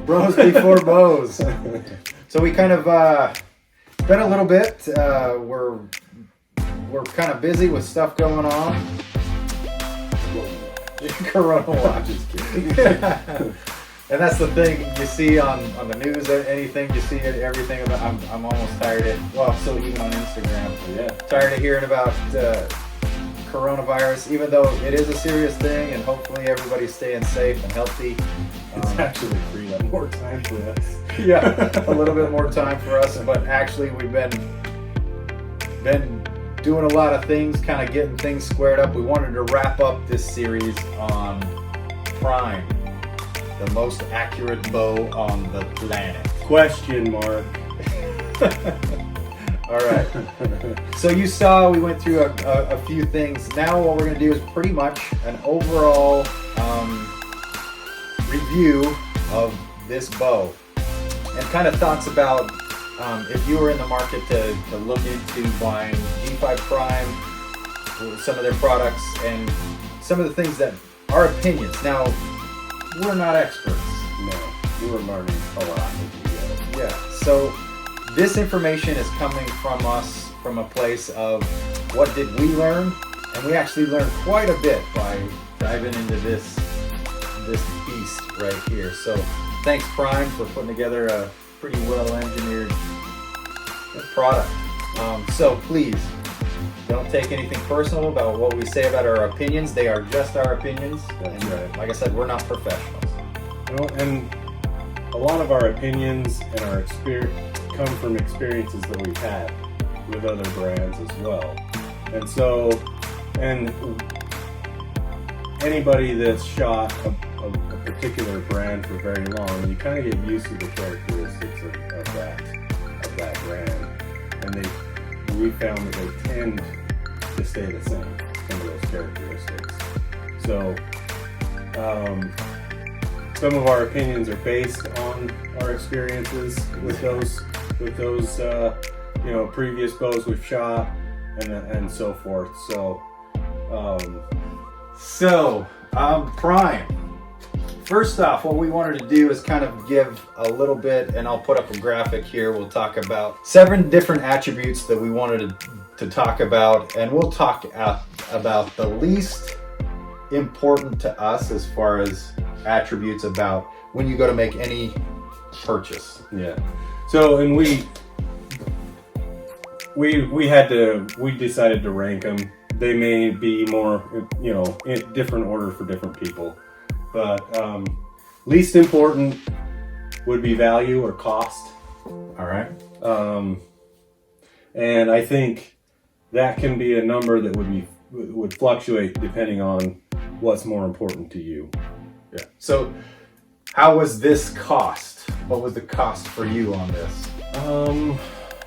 Bros before bows. So we kind of been a little bit. We're kind of busy with stuff going on. Corona watch. Just kidding. And that's the thing you see on the news. Anything you see, everything about. I'm almost tired of. Well, so even on Instagram, Yeah. tired of hearing about coronavirus. Even though it is a serious thing, and hopefully everybody's staying safe and healthy. It's actually freed up more time for us. Yeah, a little bit more time for us, but actually we've been doing a lot of things, kind of getting things squared up. We wanted to wrap up this series on Prime, the most accurate bow on the planet. Question mark. All right. So you saw we went through a few things. Now what we're going to do is pretty much an overall review of this bow and kind of thoughts about if you were in the market to look into buying G5 Prime, some of their products, and some of the things that are opinions. Now, we're not experts. No, we were learning a lot with you guys. Yeah, so this information is coming from us from a place of what did we learn, and we actually learned quite a bit by diving into this beast right here. So thanks Prime for putting together a pretty well engineered product. So please don't take anything personal about what we say about our opinions. They are just our opinions. That's and right. Like I said, we're not professionals. You know, and a lot of our opinions and our experience come from experiences that we've had with other brands as well. And so, and anybody that's shot a particular brand for very long, you kind of get used to the characteristics of that brand, and we found that they tend to stay the same, some of those characteristics. So some of our opinions are based on our experiences with those previous bows we've shot and so forth. So Prime. First off, what we wanted to do is kind of give a little bit, and I'll put up a graphic here. We'll talk about 7 different attributes that we wanted to talk about, and we'll talk about the least important to us as far as attributes about when you go to make any purchase. yeah. So, and we decided to rank them. They may be more, in different order for different people. But least important would be value or cost. All right. And I think that can be a number that would fluctuate depending on what's more important to you. Yeah. So how was this cost? What was the cost for you on this?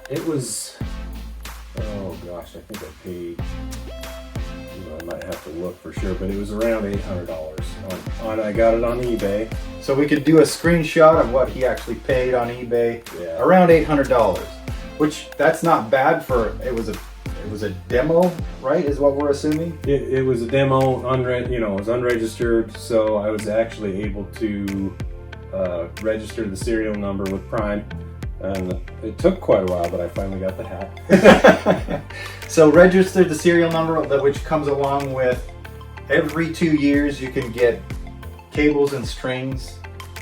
It was, oh gosh, I think I paid, I might have to look for sure, but it was around $800. I got it on eBay. So we could do a screenshot of what he actually paid on eBay. Yeah. Around $800, which that's not bad for, it was a demo, right? Is what we're assuming? It was a demo, it was unregistered, so I was actually able to register the serial number with Prime, and it took quite a while, but I finally got the hat. So registered the serial number, which comes along with every 2 years you can get cables and strings.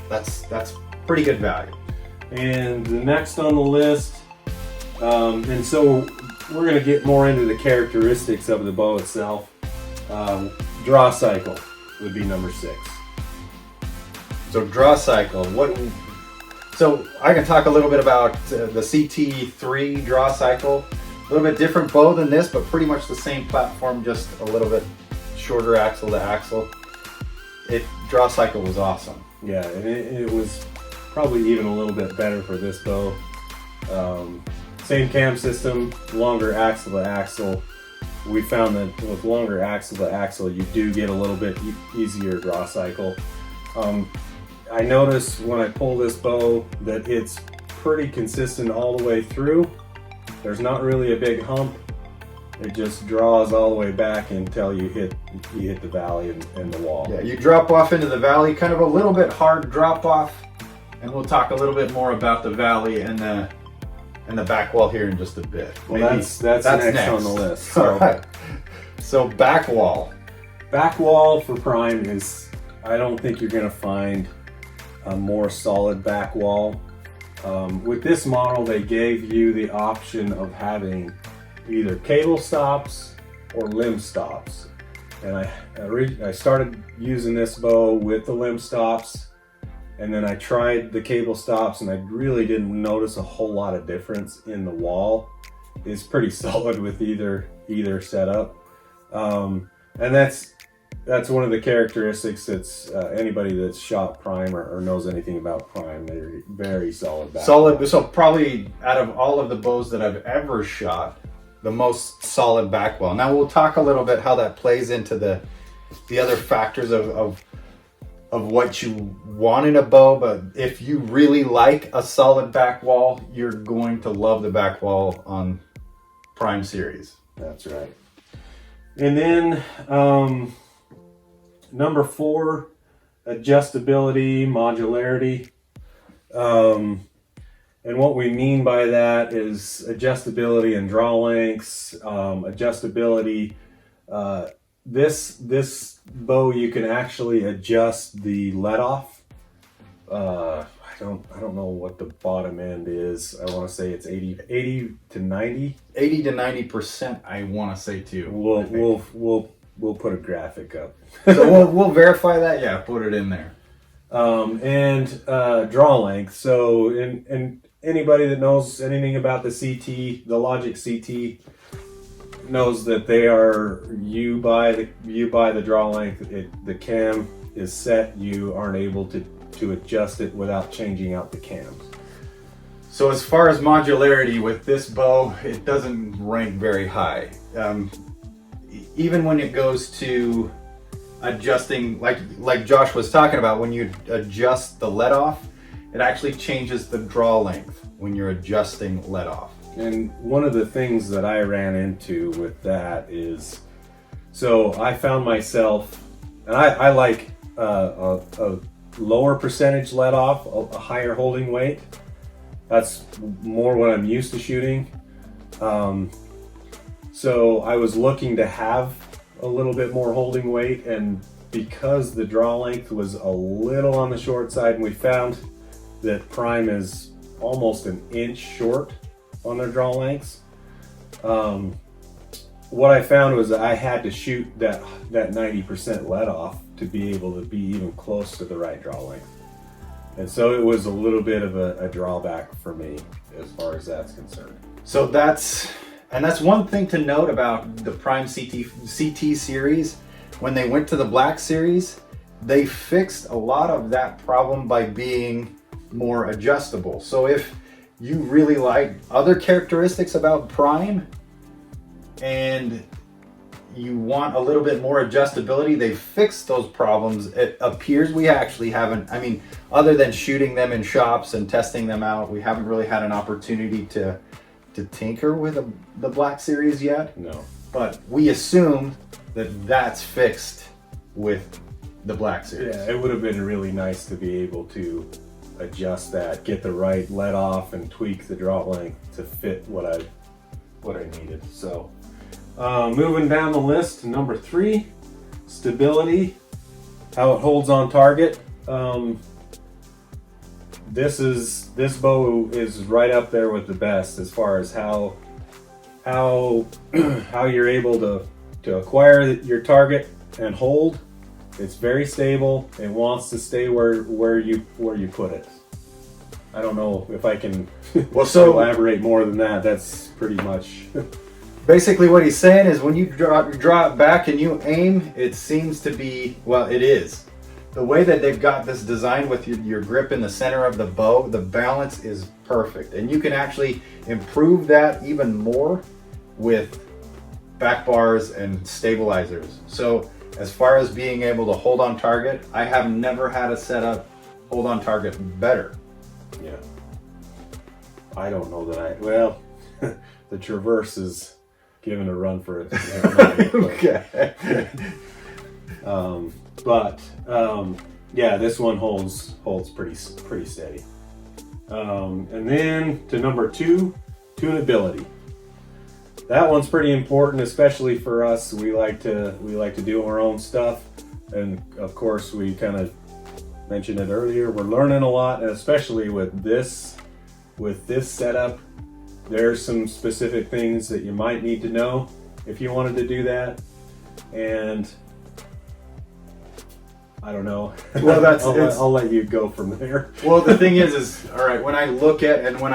That's pretty good value. And the next on the list, and so we're going to get more into the characteristics of the bow itself. Draw cycle would be number 6. So draw cycle, so I can talk a little bit about the CT3 draw cycle. A little bit different bow than this, but pretty much the same platform, just a little bit shorter axle to axle. Draw cycle was awesome. Yeah, and it was probably even a little bit better for this bow. Same cam system, longer axle to axle. We found that with longer axle to axle, you do get a little bit easier draw cycle. I noticed when I pull this bow that it's pretty consistent all the way through. There's not really a big hump. It just draws all the way back until you hit the valley and the wall. Yeah, you drop off into the valley, kind of a little bit hard drop off, and we'll talk a little bit more about the valley and the back wall here in just a bit. Well, that's next on the list. So. All right. So back wall. Back wall for Prime is, I don't think you're going to find a more solid back wall. With this model, they gave you the option of having either cable stops or limb stops. And I started using this bow with the limb stops, and then I tried the cable stops, and I really didn't notice a whole lot of difference in the wall. It's pretty solid with either setup. And that's one of the characteristics that's anybody that's shot Prime or knows anything about Prime, they're very solid back. Solid, so probably out of all of the bows that I've ever shot, the most solid back wall. Now we'll talk a little bit how that plays into the other factors of what you want in a bow, but if you really like a solid back wall, you're going to love the back wall on Prime series. That's right. And then number 4, adjustability, modularity. And what we mean by that is adjustability and draw lengths, adjustability. This bow, you can actually adjust the let off. I don't know what the bottom end is. I want to say it's 80 to 90. 80 to 90%, I want to say too. We'll put a graphic up. So we'll verify that. Yeah, put it in there. And draw length. So and anybody that knows anything about the CT, the Logic CT, knows that they are, you buy the draw length. The cam is set. You aren't able to adjust it without changing out the cams. So as far as modularity with this bow, it doesn't rank very high. Even when it goes to adjusting, like Josh was talking about, when you adjust the let off, it actually changes the draw length when you're adjusting let off. And one of the things that I ran into with that is, so I found myself, and I like a lower percentage let off, a higher holding weight. That's more what I'm used to shooting. So I was looking to have a little bit more holding weight, and because the draw length was a little on the short side, and we found that Prime is almost an inch short on their draw lengths. What I found was that I had to shoot that 90% let off to be able to be even close to the right draw length. And so it was a little bit of a drawback for me as far as that's concerned. So that's one thing to note about the Prime CT series. When they went to the Black series, they fixed a lot of that problem by being more adjustable. So if you really like other characteristics about Prime and you want a little bit more adjustability, they fixed those problems. It appears we actually haven't, I mean, other than shooting them in shops and testing them out, we haven't really had an opportunity to tinker with the Black series yet. No. But we assume that that's fixed with the Black series. Yeah, it would have been really nice to be able to adjust that, get the right let off, and tweak the draw length to fit what I needed. So moving down the list, number 3, stability, how it holds on target. This bow is right up there with the best as far as how you're able to acquire your target and hold. It's very stable. It wants to stay where you put it. I don't know if I can elaborate more than that. That's pretty much. Basically what he's saying is when you draw it back and you aim, it seems to be, well, it is. The way that they've got this design with your grip in the center of the bow, the balance is perfect. And you can actually improve that even more with back bars and stabilizers. So as far as being able to hold on target, I have never had a setup hold on target better. Yeah. I don't know that the Traverse is given a run for it. Okay. yeah, this one holds pretty steady. And then to number 2, tunability. That one's pretty important, especially for us. We like to do our own stuff, and of course we kind of mentioned it earlier. We're learning a lot, and especially with this setup, there's some specific things that you might need to know if you wanted to do that. And I don't know. Well, I'll let you go from there. Well, the thing is all right. When I look at and when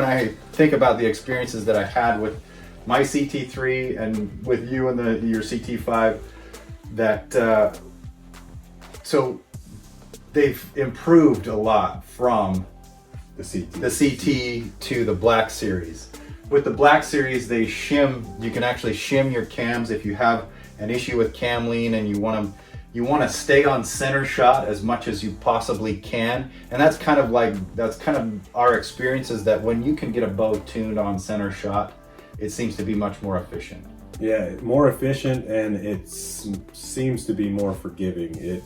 I think about the experiences that I had with my CT3 and with you and your CT5, that so they've improved a lot from the CT to the Black Series. With the Black Series, they shim. You can actually shim your cams if you have an issue with cam lean and you want to stay on center shot as much as you possibly can. And that's kind of our experience, is that when you can get a bow tuned on center shot, it seems to be much more efficient. Yeah, more efficient, and it seems to be more forgiving.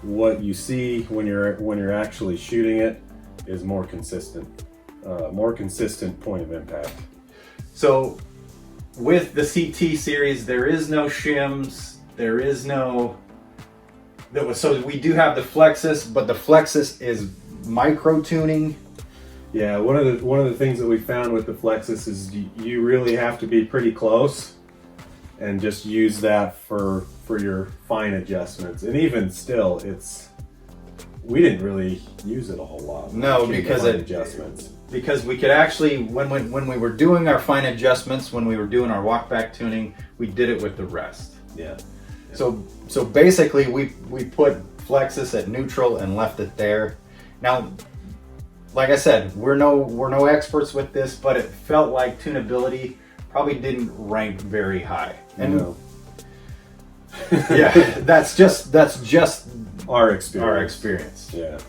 What you see when you're actually shooting it is more consistent point of impact. So with the CT series, there is no shims. There is no. So we do have the Flexus, but the Flexus is micro tuning. Yeah, one of the things that we found with the Flexus is you really have to be pretty close and just use that for your fine adjustments. And even still, we didn't really use it a whole lot. No, because we could actually, when we were doing our fine adjustments, when we were doing our walk back tuning, we did it with the rest. Yeah. So basically we put Flexus at neutral and left it there. Now, like I said, we're no experts with this, but it felt like tunability probably didn't rank very high. And no. Yeah, that's just our experience. Our experience. Yeah.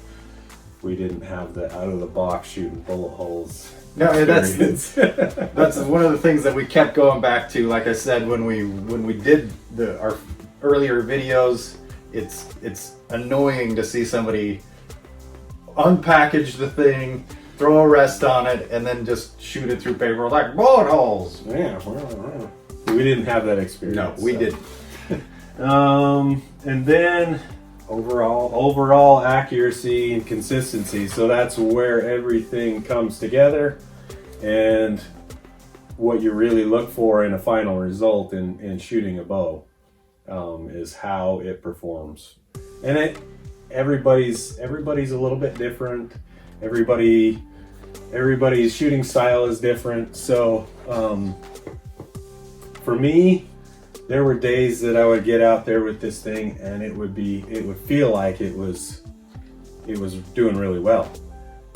We didn't have the out of the box shooting bullet holes. No, that's one of the things that we kept going back to. Like I said, when we did our earlier videos, it's annoying to see somebody unpackage the thing, throw a rest on it, and then just shoot it through paper like bullet holes. Yeah, we didn't have that experience. No, we didn't. And then overall accuracy and consistency. So that's where everything comes together, and what you really look for in a final result in shooting a bow is how it performs. And everybody's a little bit different. Everybody's shooting style is different. So for me, there were days that I would get out there with this thing and it would feel like it was doing really well.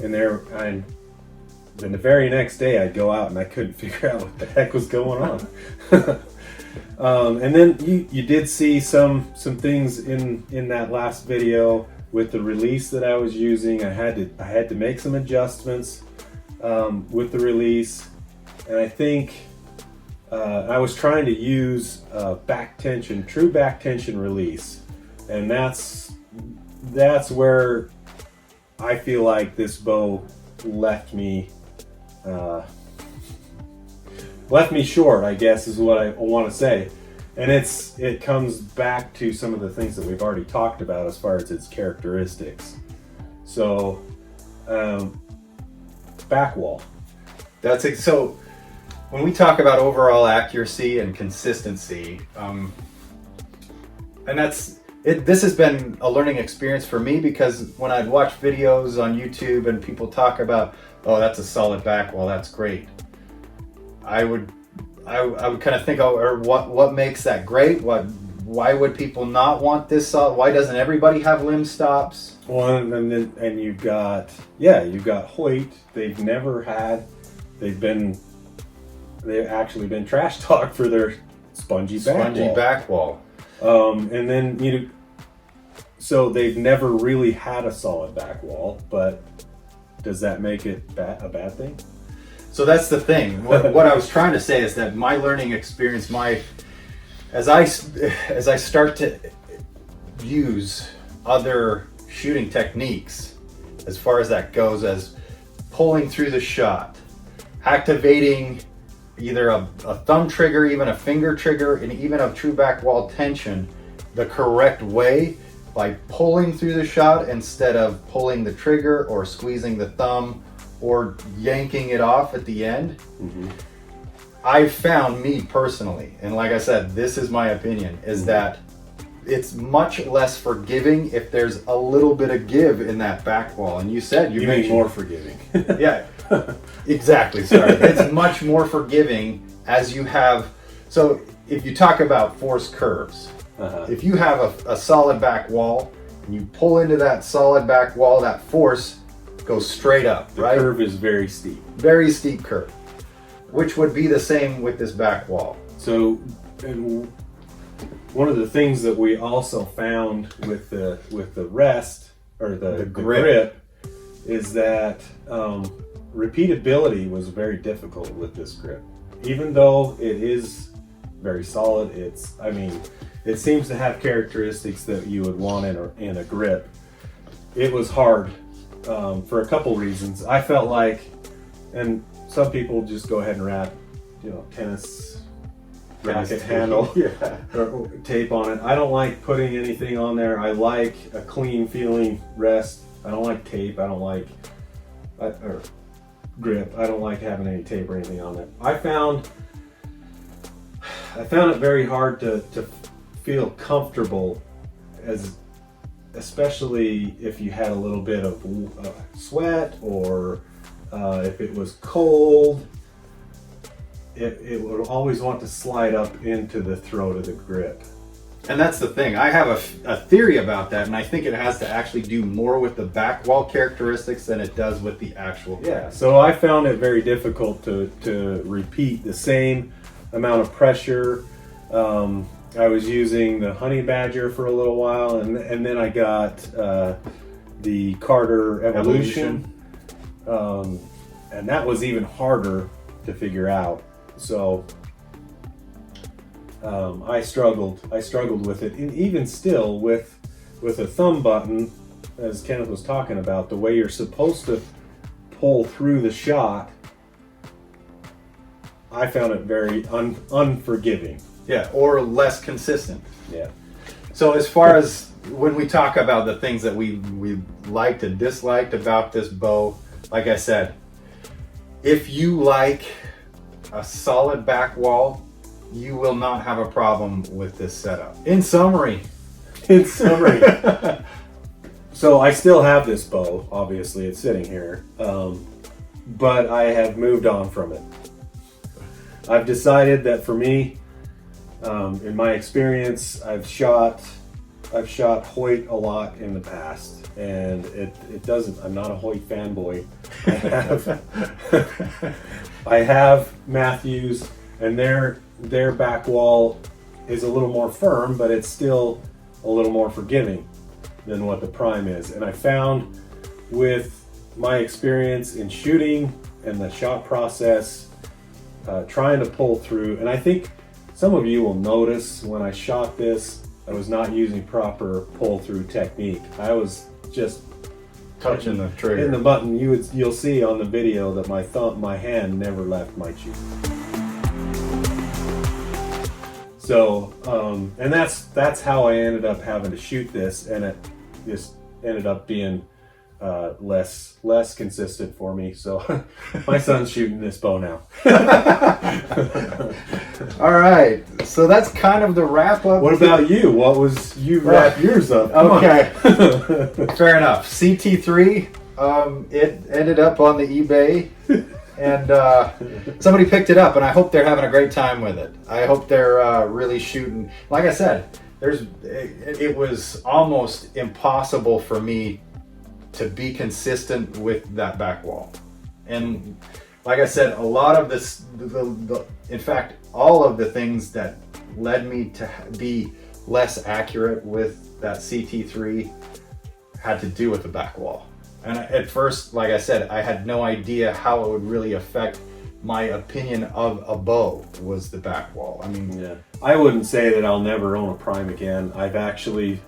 And then the very next day I'd go out and I couldn't figure out what the heck was going on. And then you did see some things in that last video with the release that I was using. I had to make some adjustments with the release, and I think I was trying to use true back tension release, and that's where I feel like this bow left me short, I guess is what I want to say. And it comes back to some of the things that we've already talked about as far as its characteristics. So back wall. That's it. So when we talk about overall accuracy and consistency, and this has been a learning experience for me, because when I'd watch videos on YouTube and people talk about, oh, that's a solid back wall, that's great, I would kind of think, oh, or what makes that great? Why would people not want this? Why doesn't everybody have limb stops? Well, and you've got Hoyt. They've actually been trash talked for their spongy back wall. And then so they've never really had a solid back wall, but does that make it a bad thing? So that's the thing. What I was trying to say is that my learning experience, as I start to use other shooting techniques as far as that goes, as pulling through the shot, activating either a thumb trigger, even a finger trigger, and even a true back wall tension the correct way by pulling through the shot instead of pulling the trigger or squeezing the thumb or yanking it off at the end. Mm-hmm. I've found, me personally, and like I said, this is my opinion, is that it's much less forgiving if there's a little bit of give in that back wall. And you said you mean more forgiving. Yeah, exactly. Sorry. It's much more forgiving as you have. So if you talk about force curves, if you have a solid back wall and you pull into that solid back wall, that force goes straight up, The right? curve is very steep. Very steep curve, which would be the same with this back wall. So, and one of the things that we also found with the rest or the grip is that repeatability was very difficult with this grip. Even though it is very solid, it seems to have characteristics that you would want in a grip. It was hard for a couple reasons. I felt like, and some people just go ahead and wrap, tennis racket handle or tape on it. I don't like putting anything on there. I like a clean feeling rest. I don't like tape. I don't like or grip. I don't like having any tape or anything on there. I found it very hard to feel comfortable, especially if you had a little bit of sweat or if it was cold. It would always want to slide up into the throat of the grip. And that's the thing. I have a theory about that, and I think it has to actually do more with the back wall characteristics than it does with the actual grip. Yeah, so I found it very difficult to repeat the same amount of pressure. I was using the Honey Badger for a little while, and then I got the Carter Evolution. And that was even harder to figure out. So I struggled with it, and even still with a thumb button, as Kenneth was talking about, the way you're supposed to pull through the shot, I found it very unforgiving. Yeah, or less consistent. Yeah. So as far as when we talk about the things that we liked and disliked about this bow, like I said, if you like a solid back wall, you will not have a problem with this setup. In summary. So I still have this bow, obviously it's sitting here, but I have moved on from it. I've decided that for me, in my experience, I've shot Hoyt a lot in the past, and it doesn't. I'm not a Hoyt fanboy. I have Matthews, and their back wall is a little more firm, but it's still a little more forgiving than what the Prime is. And I found with my experience in shooting and the shot process, trying to pull through, and I think some of you will notice when I shot this, I was not using proper pull-through technique. I was just touching the trigger. In the button, you'll see on the video that my hand never left my cheek. So, and that's how I ended up having to shoot this, and it just ended up being less consistent for me. So my son's shooting this bow now. All right, so that's kind of the wrap up. What about you? You wrap yours up? Okay. Fair enough. CT3, it ended up on the eBay, and somebody picked it up, and I hope they're having a great time with it. I hope they're really shooting. Like I said, it was almost impossible for me to be consistent with that back wall. And like I said, a lot of this, in fact, all of the things that led me to be less accurate with that CT3 had to do with the back wall. And at first, like I said, I had no idea how it would really affect my opinion of a bow was the back wall. I mean, yeah, I wouldn't say that I'll never own a Prime again. I've actually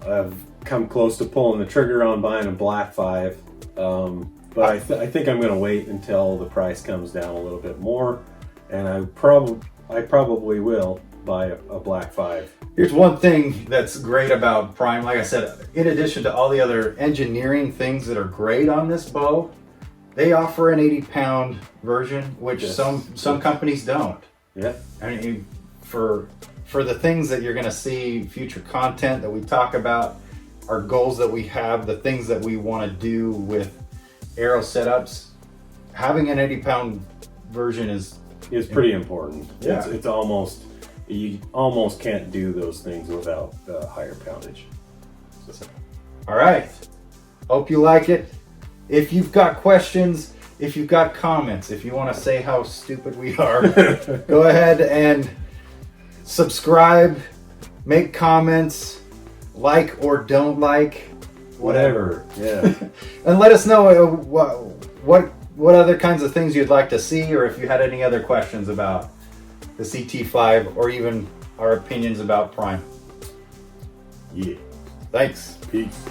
I've come close to pulling the trigger on buying a black 5, but I think I'm going to wait until the price comes down a little bit more, and I probably will buy a black 5. Here's one thing that's great about Prime. Like I said, in addition to all the other engineering things that are great on this bow, they offer an 80-pound version, which Yes. some companies don't. Yeah. I mean, for the things that you're going to see, future content that we talk about, our goals that we have, the things that we want to do with arrow setups, having an 80-pound version is pretty important. Yeah. It's almost, you almost can't do those things without higher poundage. all right. Hope you like it. If you've got questions, if you've got comments, if you want to say how stupid we are, go ahead and subscribe, make comments, like or don't like, whatever. Yeah. And let us know what other kinds of things you'd like to see, or if you had any other questions about the CT5 or even our opinions about Prime. Yeah. Thanks. Peace.